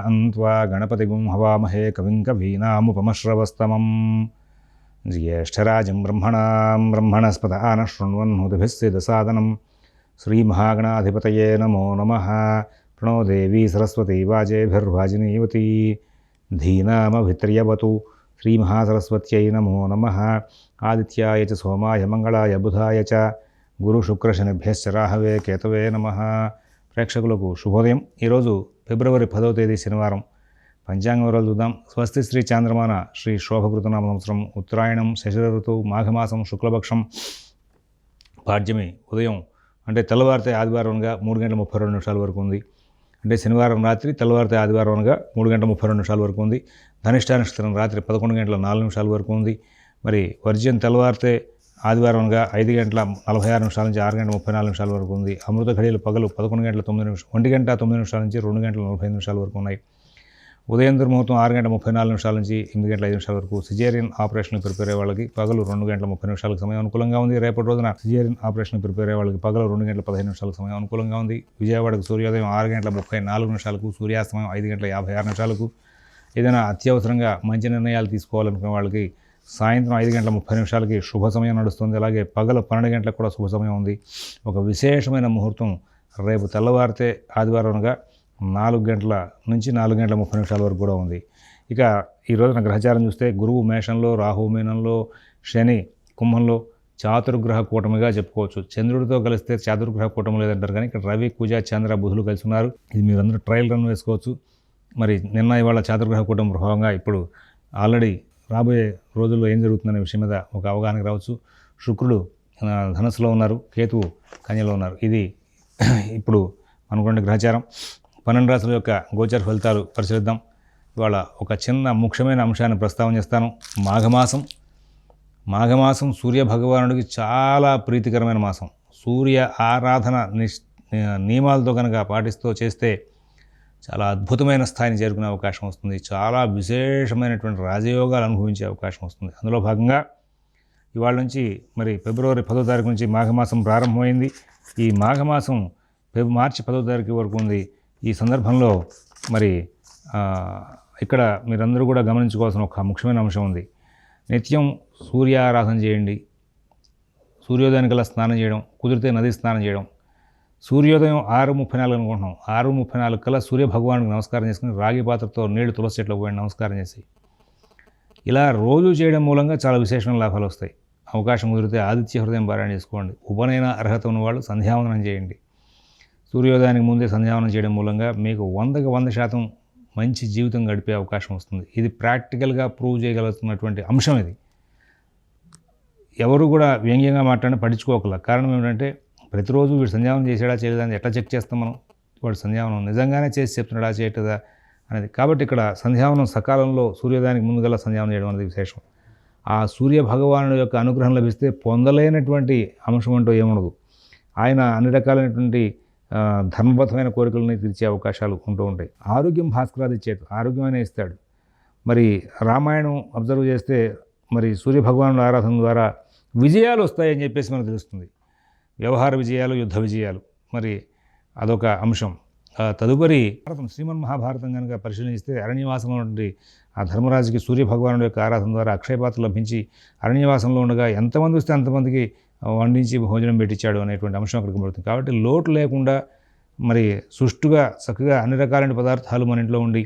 अन्त्वा गणपतिगुं हवामहे कविं कवीनामुपमश्रवस्तमं ज्येष्ठराजं ब्रह्मणस्पत आनः शृण्वन्नोतिभिः सिद्धसादनं श्रीमहागणाधिपतये नमो नमः। प्रणो देवी सरस्वती वाजेभिर्वाजिनीवती धीनामभित्र्यवतु श्रीमहासरस्वत्यै नमो नमः। आदित्याय च सोमाय मंगళాయ బుధాయ చ గురు శుక్ర శనిభ్యశ్చ రాహవే కేతవే నమః। ప్రేక్షకులకు శుభోదయం। ఈరోజు ఫిబ్రవరి 10వ తేదీ శనివారం। పంచాంగ వివరాలు చూద్దాం। స్వస్తి శ్రీ చాంద్రమాన శ్రీ శోభకృతనామ సంవత్సరం ఉత్తరాయణం శశిర ఋతువు మాఘమాసం శుక్లపక్షం పాడ్యమి ఉదయం అంటే తెల్లవారితే ఆదివారంగా 3:32 వరకు ఉంది। అంటే శనివారం రాత్రి తెల్లవారితే ఆదివారంగా 3:32 వరకు ఉంది। ధనిష్ట నక్షత్రం రాత్రి 11:04 వరకు ఉంది। మరి వర్జ్యం తెల్లవారితే ఆదివారంగా 5:46 నుంచి 6:34 వరకు ఉంది। అమృత ఘడియలు పగలు 11:09 1:09 నుంచి 2:45 వరకు ఉన్నాయి। ఉదయం దుర్ముహూర్తం 6:34 నుంచి 8:05 వరకు। సిజేరియన్ ఆపరేషన్ ప్రిపేర్ అయ్యే వాళ్ళకి పగలు 2:30 సమయం అనుకూలంగా ఉంది। రేపటి రోజున సిజేరియన్ ఆపరేషన్ ప్రిపేర్ అయ్యే వాళ్ళకి పగలు 2:15 సమయం అనుకూలంగా ఉంది। విజయవాడకు సూర్యోదయం 6:34, సూర్యాస్తమయం 5:56। ఏదైనా అత్యవసరంగా మంచి నిర్ణయాలు తీసుకోవాలనుకునే వాళ్ళకి సాయంత్రం 5:30 శుభ సమయం నడుస్తుంది। అలాగే పగలు 12 గంటలకు కూడా శుభ సమయం ఉంది। ఒక విశేషమైన ముహూర్తం రేపు తెల్లవారితే ఆదివారంగా 4 గంటల నుంచి 4:30 వరకు కూడా ఉంది। ఇక ఈ రోజున గ్రహచారం చూస్తే గురువు మేషంలో, రాహు మీనంలో, శని కుంభంలో చాతుర్గ్రహ కూటమిగా చెప్పుకోవచ్చు। చంద్రుడితో కలిస్తే చాతుర్గ్రహ కూటమి లేదంటారు, కానీ ఇక్కడ రవి, కుజ, చంద్ర, బుధులు కలిసి ఉన్నారు। ఇది మీరందరూ ట్రయల్ రన్ వేసుకోవచ్చు। మరి నిన్న ఇవాళ చాతుర్గ్రహ కూటమి ప్రభావంగా ఇప్పుడు ఆల్రెడీ రాబోయే రోజుల్లో ఏం జరుగుతుందనే విషయం మీద ఒక అవగాహనకు రావచ్చు। శుక్రుడు ధనుస్సులో ఉన్నారు, కేతువు కన్యలో ఉన్నారు। ఇది ఇప్పుడు అనుకున్న గ్రహచారం। 12 రాశుల యొక్క గోచర ఫలితాలు పరిశీలిద్దాం। ఇవాళ ఒక చిన్న ముఖ్యమైన అంశాన్ని ప్రస్తావన చేస్తాను। మాఘమాసం సూర్య భగవానుడికి చాలా ప్రీతికరమైన మాసం। సూర్య ఆరాధన నియమాలతో కనుక పాటిస్తూ చేస్తే చాలా అద్భుతమైన స్థాయిని చేరుకునే అవకాశం వస్తుంది। చాలా విశేషమైనటువంటి రాజయోగాలు అనుభవించే అవకాశం వస్తుంది। అందులో భాగంగా ఇవాళ నుంచి మరి ఫిబ్రవరి 10వ తారీఖు నుంచి మాఘమాసం ప్రారంభమైంది। ఈ మాఘమాసం మార్చి 10వ తారీఖు వరకు ఉంది। ఈ సందర్భంలో మరి ఇక్కడ మీరందరూ కూడా గమనించుకోవాల్సిన ఒక ముఖ్యమైన అంశం ఉంది। నిత్యం సూర్య ఆరాధన చేయండి। సూర్యోదయానికల్లా స్నానం చేయడం, కుదిరితే నది స్నానం చేయడం। సూర్యోదయం 6:34 అనుకుంటున్నాం, 6:34 కల్లా సూర్య భగవానుడికి నమస్కారం చేసుకుని రాగి పాత్రతో నీళ్లు తులసి చెట్లు పోయండి నమస్కారం చేసి। ఇలా రోజు చేయడం మూలంగా చాలా విశేషమైన లాభాలు వస్తాయి। అవకాశం కుదిరితే ఆదిత్య హృదయం పారాయణ చేసుకోండి। ఉపనయన అర్హత ఉన్నవాళ్ళు సంధ్యావందనం చేయండి। సూర్యోదయానికి ముందే సంధ్యావందనం చేయడం మూలంగా మీకు 100కి 100% మంచి జీవితం గడిపే అవకాశం వస్తుంది। ఇది ప్రాక్టికల్గా ప్రూవ్ చేయగలుగుతున్నటువంటి అంశం। ఇది ఎవరు కూడా వ్యంగ్యంగా మాట్లాడిన పట్టించుకోకల। కారణం ఏమిటంటే ప్రతిరోజు వీడు సంధ్యావనం చేసాడా చేయలేదా అని ఎట్లా చెక్ చేస్తాం మనం? వాడు సంధ్యావనం నిజంగానే చేసి చెప్తున్నాడా చేయటదా అనేది। కాబట్టి ఇక్కడ సంధ్యావనం సకాలంలో సూర్యోదయానికి ముందుగల సంధ్యావనం చేయడం అనేది విశేషం। ఆ సూర్య భగవానుడి యొక్క అనుగ్రహం లభిస్తే పొందలేనటువంటి అంశం అంటూ ఏముండదు। ఆయన అన్ని రకాలైనటువంటి ధర్మబద్ధమైన కోరికలని తీర్చే అవకాశాలు ఉంటూ ఉంటాయి। ఆరోగ్యం భాస్కరాది ఇచ్చేది, ఆరోగ్యమైన ఇస్తాడు। మరి రామాయణం అబ్జర్వ్ చేస్తే మరి సూర్య భగవానుడి ఆరాధన ద్వారా విజయాలు వస్తాయని చెప్పేసి మనకు తెలుస్తుంది। వ్యవహార విజయాలు, యుద్ధ విజయాలు, మరి అదొక అంశం। తదుపరి శ్రీమన్ మహాభారతం కనుక పరిశీలిస్తే అరణ్యవాసంలో ఉన్నటువంటి ఆ ధర్మరాజుకి సూర్య భగవానుడి యొక్క ఆరాధన ద్వారా అక్షయపాత్ర లభించి అరణ్యవాసంలో ఉండగా ఎంతమంది వస్తే అంతమందికి వండించి భోజనం పెట్టించాడు అనేటువంటి అంశం అక్కడికి పడుతుంది। కాబట్టి లోటు లేకుండా మరి సుష్టుగా చక్కగా అన్ని రకాలైన పదార్థాలు మన ఇంట్లో ఉండి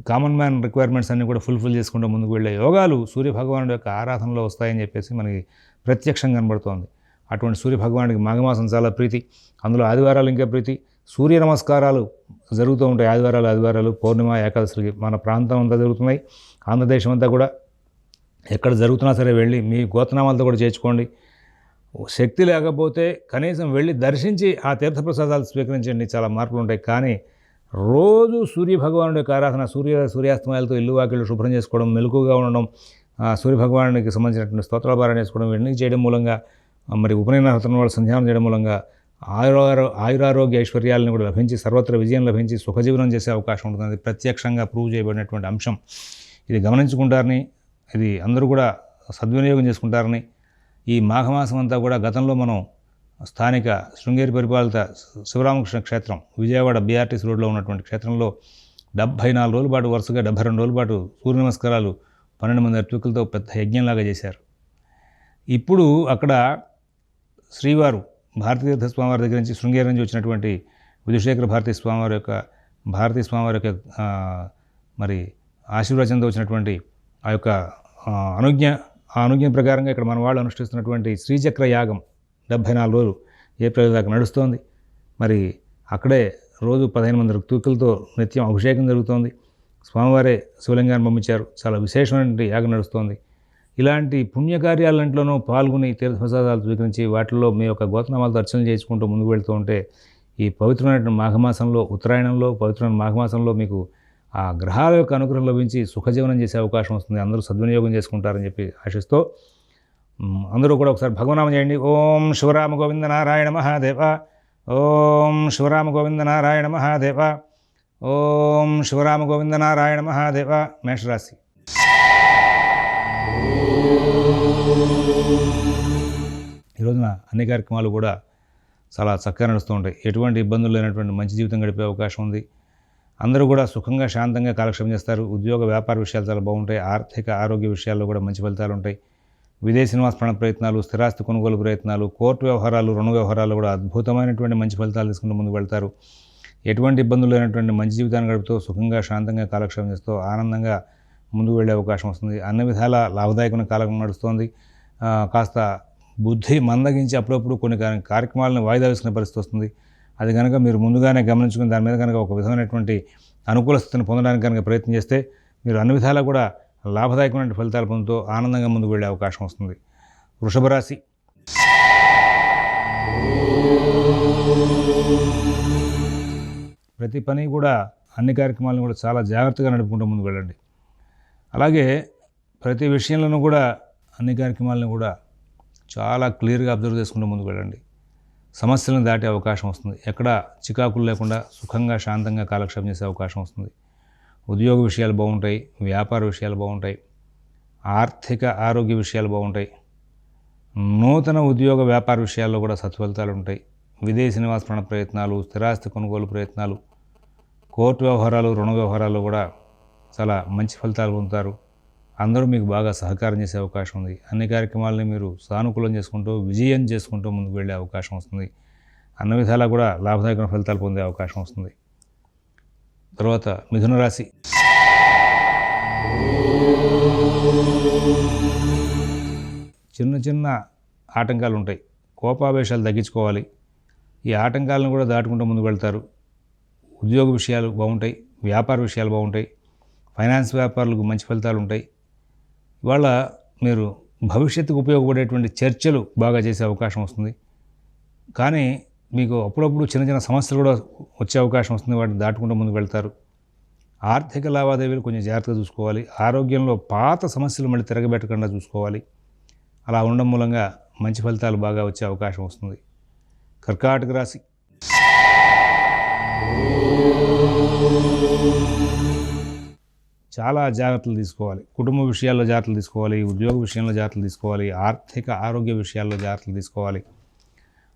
కామన్ మ్యాన్ రిక్వైర్మెంట్స్ అన్నీ కూడా ఫుల్ఫిల్ చేసుకుంటూ ముందుకు వెళ్ళే యోగాలు సూర్య భగవానుడి యొక్క ఆరాధనలో వస్తాయని చెప్పేసి మనకి ప్రత్యక్షంగా కనబడుతోంది। అటువంటి సూర్య భగవానుడికి మాఘమాసం చాలా ప్రీతి, అందులో ఆదివారాలు ఇంకా ప్రీతి। సూర్య నమస్కారాలు జరుగుతూ ఉంటాయి ఆదివారాలు, పౌర్ణిమ, ఏకాదశులకి మన ప్రాంతం అంతా జరుగుతున్నాయి। ఆంధ్రదేశం అంతా కూడా ఎక్కడ జరుగుతున్నా సరే వెళ్ళి మీ గోత్రనామాలతో కూడా చేర్చుకోండి। శక్తి లేకపోతే కనీసం వెళ్ళి దర్శించి ఆ తీర్థప్రసాదాలు స్వీకరించండి, చాలా మార్పులు ఉంటాయి। కానీ రోజు సూర్య భగవానుడి యొక్క ఆరాధన, సూర్యాస్తమయాలతో ఇల్లు వాకిళ్ళు శుభ్రం చేసుకోవడం, మెలకుగా ఉండడం, సూర్య భగవానుడికి సంబంధించినటువంటి స్తోత్రాల పారాయణ చేసుకోవడం, ఇవన్నీ చేయడం మూలంగా మరి ఉపనయన అర్హత వాళ్ళు సంధ్యావనం చేయడం మూలంగా ఆయురారోగ్య ఐశ్వర్యాలను కూడా లభించి సర్వత్ర విజయం లభించి సుఖజీవనం చేసే అవకాశం ఉంటుంది। అది ప్రత్యక్షంగా ప్రూవ్ చేయబడినటువంటి అంశం। ఇది గమనించుకుంటారని, ఇది అందరూ కూడా సద్వినియోగం చేసుకుంటారని। ఈ మాఘమాసం అంతా కూడా గతంలో మనం స్థానిక శృంగేరి పరిపాలిత శివరామకృష్ణ క్షేత్రం, విజయవాడ BRTC రోడ్లో ఉన్నటువంటి క్షేత్రంలో 74 రోజుల పాటు వరుసగా 72 రోజుల పాటు సూర్య నమస్కారాలు 12 మంది అర్చకులతో పెద్ద యజ్ఞంలాగా చేశారు. ఇప్పుడు అక్కడ శ్రీవారు భారతీతీర్థ స్వామివారి దగ్గర నుంచి శృంగేరి నుంచి వచ్చినటువంటి విధుశేఖర భారతీ స్వామివారి యొక్క మరి ఆశీర్వచనంతో వచ్చినటువంటి ఆ యొక్క అనుజ్ఞ ప్రకారంగా ఇక్కడ మన వాళ్ళు అనుష్ఠిస్తున్నటువంటి శ్రీచక్ర యాగం 74 రోజులు ఏప్రిల్ దాకా నడుస్తోంది. మరి అక్కడే రోజు 15 మంది ఋత్వికులతో నిత్యం అభిషేకం జరుగుతోంది. స్వామివారే శివలింగాన్ని పంపించారు. చాలా విశేషమైనటువంటి యాగం నడుస్తోంది. ఇలాంటి పుణ్యకార్యాలంట్లోనూ పాల్గొని తీర్థప్రసాదాలు స్వీకరించి వాటిల్లో మీ యొక్క గోత్రనామాలతో అర్చనలు చేసుకుంటూ ముందుకు వెళ్తూ ఉంటే ఈ పవిత్రమైనటువంటి మాఘమాసంలో, ఉత్తరాయణంలో పవిత్రమైన మాఘమాసంలో మీకు ఆ గ్రహాల యొక్క అనుగ్రహం లభించి సుఖజీవనం చేసే అవకాశం వస్తుంది. అందరూ సద్వినియోగం చేసుకుంటారని చెప్పి ఆశిస్తూ అందరూ కూడా ఒకసారి భగవనామం చేయండి. ఓం శివరామ గోవింద నారాయణ మహాదేవ, ఓం శివరామ గోవింద నారాయణ మహాదేవ, ఓం శివరామ గోవింద నారాయణ మహాదేవ. మేషరాశి. ఈ రోజున అన్ని కార్యక్రమాలు కూడా చాలా చక్కగా నడుస్తూ ఉంటాయి. ఎటువంటి ఇబ్బందులు లేనటువంటి మంచి జీవితం గడిపే అవకాశం ఉంది. అందరూ కూడా సుఖంగా శాంతంగా కాలక్షేపం చేస్తారు. ఉద్యోగ వ్యాపార విషయాలు చాలా బాగుంటాయి. ఆర్థిక ఆరోగ్య విషయాల్లో కూడా మంచి ఫలితాలు ఉంటాయి. విదేశీ నివాస ప్రయత్నాలు, స్థిరాస్తి కొనుగోలు ప్రయత్నాలు, కోర్టు వ్యవహారాలు, రుణ వ్యవహారాలు కూడా అద్భుతమైనటువంటి మంచి ఫలితాలు తీసుకుంటూ ముందుకు వెళ్తారు. ఎటువంటి ఇబ్బందులు లేనటువంటి మంచి జీవితాన్ని గడుపుతూ సుఖంగా శాంతంగా కాలక్షేపం చేస్తూ ఆనందంగా ముందుకు వెళ్ళే అవకాశం వస్తుంది. అన్ని విధాల లాభదాయకమైన కాలం నడుస్తుంది. కాస్త బుద్ధి మందగించి అప్పుడప్పుడు కొన్ని కార్యక్రమాలను వాయిదా వేసుకునే పరిస్థితి వస్తుంది. అది కనుక మీరు ముందుగానే గమనించుకుని దాని మీద కనుక ఒక విధమైనటువంటి అనుకూల స్థితిని పొందడానికి కనుక ప్రయత్నం చేస్తే మీరు అన్ని విధాలా కూడా లాభదాయకమైన ఫలితాలు పొందుతూ ఆనందంగా ముందుకు వెళ్ళే అవకాశం వస్తుంది. వృషభ రాశి. ప్రతి పని కూడా అన్ని కార్యక్రమాలను కూడా చాలా జాగ్రత్తగా నడుపుకుంటూ ముందుకు వెళ్ళండి. అలాగే ప్రతి విషయంలోనూ కూడా అన్ని కార్యక్రమాలను కూడా చాలా క్లియర్గా అబ్జర్వ్ చేసుకుంటూ ముందుకు వెళ్ళండి. సమస్యలను దాటే అవకాశం వస్తుంది. ఎక్కడ చికాకులు లేకుండా సుఖంగా శాంతంగా కాలక్షేపం చేసే అవకాశం వస్తుంది. ఉద్యోగ విషయాలు బాగుంటాయి, వ్యాపార విషయాలు బాగుంటాయి, ఆర్థిక ఆరోగ్య విషయాలు బాగుంటాయి. నూతన ఉద్యోగ వ్యాపార విషయాల్లో కూడా సత్ఫలితాలు ఉంటాయి. విదేశీ నివాస ప్రయత్నాలు, స్థిరాస్తి కొనుగోలు ప్రయత్నాలు, కోర్టు వ్యవహారాలు, రుణ వ్యవహారాల్లో కూడా చాలా మంచి ఫలితాలు పొందుతారు. అందరూ మీకు బాగా సహకారం చేసే అవకాశం ఉంది. అన్ని కార్యక్రమాలని మీరు సానుకూలం చేసుకుంటూ విజయం చేసుకుంటూ ముందుకు వెళ్ళే అవకాశం వస్తుంది. అన్ని విధాలా కూడా లాభదాయకమైన ఫలితాలు పొందే అవకాశం వస్తుంది. తర్వాత మిథున రాశి. చిన్న చిన్న ఆటంకాలు ఉంటాయి. కోపావేశాలు తగ్గించుకోవాలి. ఈ ఆటంకాలను కూడా దాటుకుంటూ ముందుకు వెళ్తారు. ఉద్యోగ విషయాలు బాగుంటాయి, వ్యాపార విషయాలు బాగుంటాయి, ఫైనాన్స్ వ్యాపారులకు మంచి ఫలితాలు ఉంటాయి. ఇవాళ మీరు భవిష్యత్తుకు ఉపయోగపడేటువంటి చర్చలు బాగా చేసే అవకాశం వస్తుంది. కానీ మీకు అప్పుడప్పుడు చిన్న చిన్న సమస్యలు కూడా వచ్చే అవకాశం వస్తుంది. వాటిని దాటుకుంటూ ముందుకు వెళ్తారు. ఆర్థిక లావాదేవీలు కొంచెం జాగ్రత్తగా చూసుకోవాలి. ఆరోగ్యంలో పాత సమస్యలు మళ్ళీ తిరగబెట్టకుండా చూసుకోవాలి. అలా ఉండడం మూలంగా మంచి ఫలితాలు బాగా వచ్చే అవకాశం వస్తుంది. కర్కాటక రాశి. చాలా జాగ్రత్తలు తీసుకోవాలి. కుటుంబ విషయాల్లో జాగ్రత్తలు తీసుకోవాలి, ఉద్యోగ విషయంలో జాగ్రత్తలు తీసుకోవాలి, ఆర్థిక ఆరోగ్య విషయాల్లో జాగ్రత్తలు తీసుకోవాలి.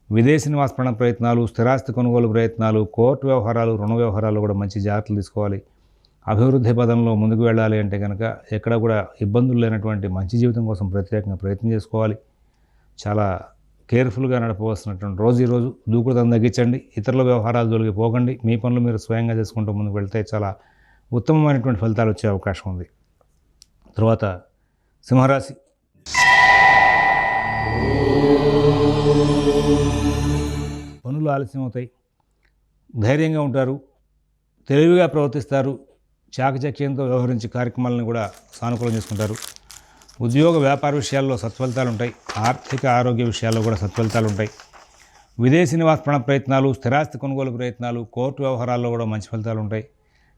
విదేశీ నివాస ప్రయత్నాలు, స్థిరాస్తి కొనుగోలు ప్రయత్నాలు, కోర్టు వ్యవహారాలు, రుణ వ్యవహారాలు కూడా మంచి జాగ్రత్తలు తీసుకోవాలి. అభివృద్ధి పదంలో ముందుకు వెళ్ళాలి అంటే కనుక ఎక్కడ కూడా ఇబ్బందులు లేనటువంటి మంచి జీవితం కోసం ప్రత్యేకంగా ప్రయత్నం చేసుకోవాలి. చాలా కేర్ఫుల్గా నడపవలసినటువంటి రోజు ఈరోజు దూకుడుతనం తగ్గించండి. ఇతరుల వ్యవహారాలు జోలికి పోకండి. మీ పనులు మీరు స్వయంగా చేసుకుంటూ ముందుకు వెళ్తే చాలా ఉత్తమమైనటువంటి ఫలితాలు వచ్చే అవకాశం ఉంది. తర్వాత సింహరాశి. పనులు ఆలస్యం అవుతాయి. ధైర్యంగా ఉంటారు, తెలివిగా ప్రవర్తిస్తారు, చాకచక్యంతో వ్యవహరించి కార్యక్రమాలను కూడా సానుకూలం చేసుకుంటారు. ఉద్యోగ వ్యాపార విషయాల్లో సత్ఫలితాలు ఉంటాయి. ఆర్థిక ఆరోగ్య విషయాల్లో కూడా సత్ఫలితాలు ఉంటాయి. విదేశీ నివాస ప్రయత్నాలు, స్థిరాస్తి కొనుగోలు ప్రయత్నాలు, కోర్టు వ్యవహారాల్లో కూడా మంచి ఫలితాలు ఉంటాయి.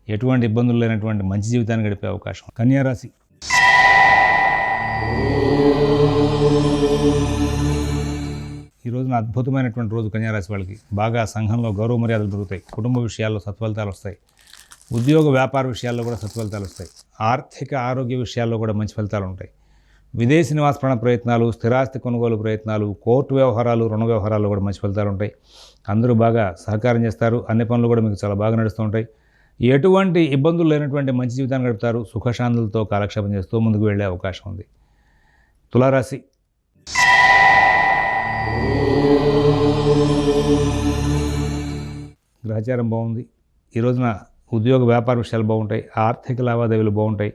ఎటువంటి ఇబ్బందులు లేనటువంటి మంచి జీవితాన్ని గడిపే అవకాశం. కన్యా రాశి. ఈ రోజున అద్భుతమైనటువంటి రోజు కన్యా రాశి వాళ్ళకి. బాగా సంఘంలో గౌరవ మర్యాదలు పెరుగుతాయి. కుటుంబ విషయాల్లో సత్ఫలితాలు వస్తాయి. ఉద్యోగ వ్యాపార విషయాల్లో కూడా సత్ఫలితాలు వస్తాయి. ఆర్థిక ఆరోగ్య విషయాల్లో కూడా మంచి ఫలితాలు ఉంటాయి. విదేశీ నివాస ప్రయత్నాలు, స్థిరాస్తి కొనుగోలు ప్రయత్నాలు, కోర్టు వ్యవహారాలు, రుణ వ్యవహారాల్లో కూడా మంచి ఫలితాలు ఉంటాయి. అందరూ బాగా సహకారం చేస్తారు. అన్ని పనులు కూడా మీకు చాలా బాగా నడుస్తూ ఉంటాయి. ఎటువంటి ఇబ్బందులు లేనటువంటి మంచి జీవితాన్ని గడుపుతారు. సుఖశాంతులతో కాలక్షేపం చేస్తూ ముందుకు వెళ్ళే అవకాశం ఉంది. తులారాశి. గ్రహచారం బాగుంది. ఈ రోజున ఉద్యోగ వ్యాపార విషయాలు బాగుంటాయి. ఆర్థిక లావాదేవీలు బాగుంటాయి.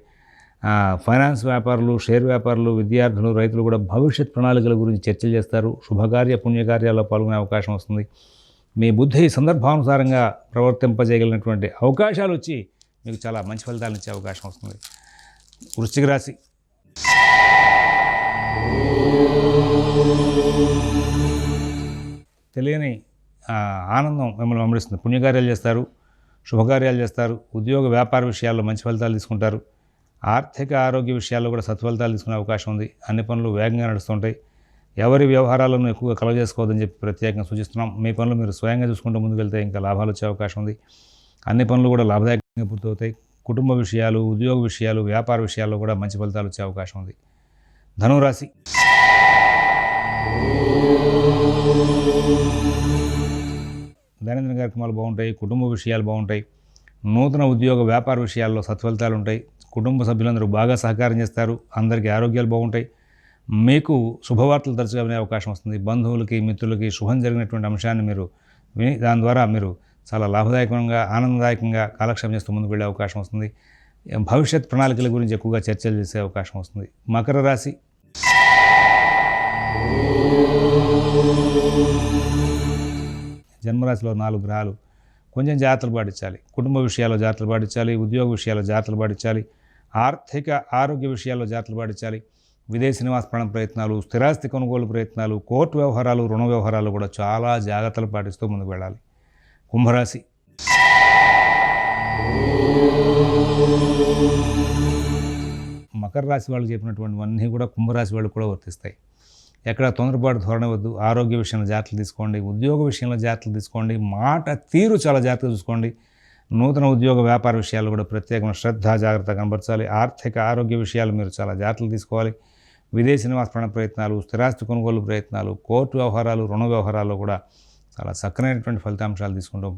ఫైనాన్స్ వ్యాపారులు, షేర్ వ్యాపారులు, విద్యార్థులు, రైతులు కూడా భవిష్యత్ ప్రణాళికల గురించి చర్చలు చేస్తారు. శుభకార్య పుణ్యకార్యాల్లో పాల్గొనే అవకాశం వస్తుంది. మీ బుద్ధి సందర్భానుసారంగా ప్రవర్తింపజేయగలిగినటువంటి అవకాశాలు వచ్చి మీకు చాలా మంచి ఫలితాలను ఇచ్చే అవకాశం వస్తుంది. వృశ్చిక రాశి. తెలియని ఆనందం మిమ్మల్ని వెంబడిస్తుంది. పుణ్యకార్యాలు చేస్తారు, శుభకార్యాలు చేస్తారు. ఉద్యోగ వ్యాపార విషయాల్లో మంచి ఫలితాలు తీసుకుంటారు. ఆర్థిక ఆరోగ్య విషయాల్లో కూడా సత్ఫలితాలు తీసుకునే అవకాశం ఉంది. అన్ని పనులు వేగంగా నడుస్తుంటాయి. ఎవరి వ్యవహారాలను ఎక్కువగా కలగజేసుకోవద్దని చెప్పి ప్రత్యేకంగా సూచిస్తున్నాం. మీ పనులు మీరు స్వయంగా చూసుకుంటూ ముందుకు వెళ్తే ఇంకా లాభాలు వచ్చే అవకాశం ఉంది. అన్ని పనులు కూడా లాభదాయకంగా పూర్తవుతాయి. కుటుంబ విషయాలు, ఉద్యోగ విషయాలు, వ్యాపార విషయాల్లో కూడా మంచి ఫలితాలు వచ్చే అవకాశం ఉంది. ధనురాశి. దైనందిన కార్యక్రమాలు బాగుంటాయి. కుటుంబ విషయాలు బాగుంటాయి. నూతన ఉద్యోగ వ్యాపార విషయాల్లో సత్ఫలితాలు ఉంటాయి. కుటుంబ సభ్యులందరూ బాగా సహకారం చేస్తారు. అందరికీ ఆరోగ్యాలు బాగుంటాయి. మీకు శుభవార్తలు తరచుగా వినే అవకాశం వస్తుంది. బంధువులకి, మిత్రులకి శుభం జరిగినటువంటి అంశాన్ని మీరు విని దాని ద్వారా మీరు చాలా లాభదాయకంగా, ఆనందదాయకంగా కాలక్షేపం చేస్తూ ముందుకు వెళ్ళే అవకాశం వస్తుంది. భవిష్యత్ ప్రణాళికల గురించి ఎక్కువగా చర్చలు చేసే అవకాశం వస్తుంది. మకర రాశి. జన్మరాశిలో 4 గ్రహాలు. కొంచెం జాగ్రత్తలు పాటించాలి. కుటుంబ విషయాల్లో జాగ్రత్తలు పాటించాలి. ఉద్యోగ విషయాల్లో జాగ్రత్తలు పాటించాలి. ఆర్థిక ఆరోగ్య విషయాల్లో జాగ్రత్తలు పాటించాలి. విదేశీ నివాస ప్రయత్నాలు, స్థిరాస్తి కొనుగోలు ప్రయత్నాలు, కోర్టు వ్యవహారాలు, రుణ వ్యవహారాలు కూడా చాలా జాగ్రత్తలు పాటిస్తూ ముందుకు వెళ్ళాలి. కుంభరాశి. మకర రాశి వాళ్ళు చెప్పినటువంటివన్నీ కూడా కుంభరాశి వాళ్ళు కూడా వర్తిస్తాయి. ఎక్కడ తొందరపాటు ధోరణి వద్దు. ఆరోగ్య విషయంలో జాగ్రత్తలు తీసుకోండి. ఉద్యోగ విషయంలో జాగ్రత్తలు తీసుకోండి. మాట తీరు చాలా జాగ్రత్తగా చూసుకోండి. నూతన ఉద్యోగ వ్యాపార విషయాలు కూడా ప్రత్యేకమైన శ్రద్ధ, జాగ్రత్త కనబరచాలి. ఆర్థిక ఆరోగ్య విషయాలు మీరు చాలా జాగ్రత్తలు తీసుకోవాలి. విదేశీ నివాస ప్రయత్నాలు, స్థిరాస్తి కొనుగోలు ప్రయత్నాలు, కోర్టు వ్యవహారాలు, రుణ వ్యవహారాల్లో కూడా చాలా చక్కనైనటువంటి ఫలితాంశాలు తీసుకుంటూ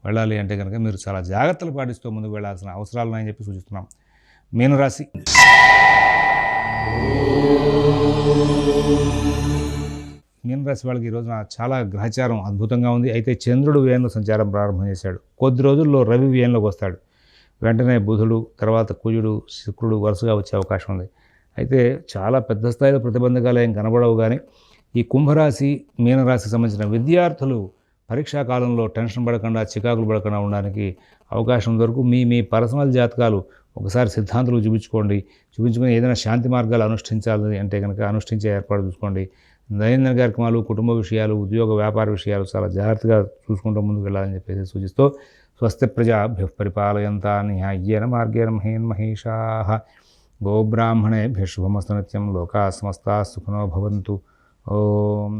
వెళ్ళాలి అంటే కనుక మీరు చాలా జాగ్రత్తలు పాటిస్తూ ముందుకు వెళ్ళాల్సిన అవసరాలు ఉన్నాయని చెప్పి సూచిస్తున్నాం. మీనరాశి. మీనరాశి వాళ్ళకి ఈ రోజున చాలా గ్రహచారం అద్భుతంగా ఉంది. అయితే చంద్రుడు వ్యయంలో సంచారం ప్రారంభం చేశాడు. కొద్ది రోజుల్లో రవి వ్యయంలోకి వస్తాడు. వెంటనే బుధుడు, తర్వాత కుజుడు, శుక్రుడు వరుసగా వచ్చే అవకాశం ఉంది. అయితే చాలా పెద్ద స్థాయిలో ప్రతిబంధకాలు ఏం కనబడవు. కానీ ఈ కుంభరాశి, మీనరాశికి సంబంధించిన విద్యార్థులు పరీక్షా కాలంలో టెన్షన్ పడకుండా, చికాకులు పడకుండా ఉండడానికి అవకాశం వరకు మీ పర్సనల్ జాతకాలు ఒకసారి సిద్ధాంతాలు చూపించుకొని ఏదైనా శాంతి మార్గాలు అనుష్ఠించాలి అంటే కనుక అనుష్ఠించే ఏర్పాటు చూసుకోండి. దైనందిన కార్యక్రమాలు, కుటుంబ విషయాలు, ఉద్యోగ వ్యాపార విషయాలు చాలా జాగ్రత్తగా చూసుకుంటూ ముందుకు వెళ్ళాలని చెప్పేసి సూచిస్తూ స్వస్తి ప్రజాభ్యః పరిపాలయంతాం న్యాయ్యేన మార్గేణ మహీషాః గోబ్రాహ్మణేభ్యః శుభమస్తు నిత్యం. లోకాః సమస్తాః సుఖినో భవంతు. ఓం